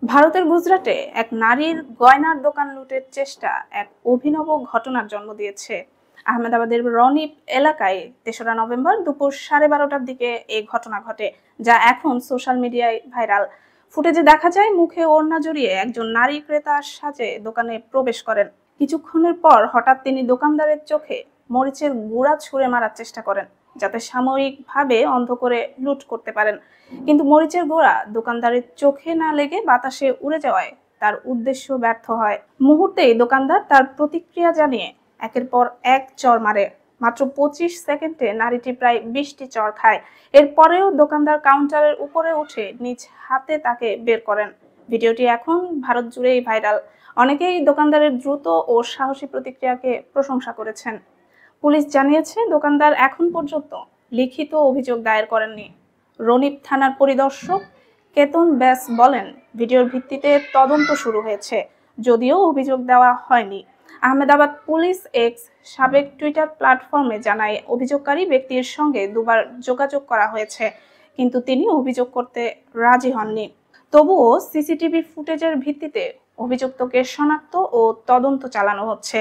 ভারতের গুজরাটে এক নারীর গয়নার দোকান লুটের চেষ্টা এক অভিনব ঘটনার জন্ম দিয়েছে। আহমেদাবাদের রনিপ এলাকায় ৩রা নভেম্বর দুপুর 12:30টার দিকে এই ঘটনা ঘটে, যা এখন সোশ্যাল মিডিয়ায় ভাইরাল। ফুটেজে দেখা যায় মুখে ওড়না জড়িয়ে একজন নারী ক্রেতার সাজে দোকানে প্রবেশ করেন। কিছুক্ষণের পর হঠাৎ তিনি দোকানদারের চোখে মরিচের গুঁড়া ছুঁড়ে মারার চেষ্টা করেন, যাতে সাময়িকভাবে অন্ধ করে লুট করতে পারেন। কিন্তু মরিচের গুঁড়া দোকানদারের চোখে না লেগে বাতাসে উড়ে যাওয়ায় তার উদ্দেশ্য ব্যর্থ হয়। মুহূর্তেই দোকানদার তার প্রতিক্রিয়া জানিয়ে একের পর এক চড় মারে। মাত্র 25 সেকেন্ডে নারীটি প্রায় 20টি চড় খায়। এরপরেও দোকানদার কাউন্টারের উপরে উঠে নিজ হাতে তাকে বের করেন। ভিডিওটি এখন ভারত জুড়েই ভাইরাল। অনেকেই দোকানদারের দ্রুত ও সাহসী প্রতিক্রিয়াকে প্রশংসা করেছেন। পুলিশ জানিয়েছে, দোকানদার এখন পর্যন্ত লিখিত অভিযোগ দায়ের করেননি। রনিপ থানার পরিদর্শক কেতন ব্যাস বলেন, ভিডিওর ভিত্তিতে তদন্ত শুরু হয়েছে, যদিও অভিযোগ দেওয়া হয়নি। আহমেদাবাদ পুলিশ এক্স সাবেক টুইটার প্ল্যাটফর্মে জানায়, অভিযোগকারী ব্যক্তির সঙ্গে দুবার যোগাযোগ করা হয়েছে, কিন্তু তিনি অভিযোগ করতে রাজি হননি। তবুও সিসিটিভি ফুটেজের ভিত্তিতে অভিযুক্তকে শনাক্ত ও তদন্ত চালানো হচ্ছে।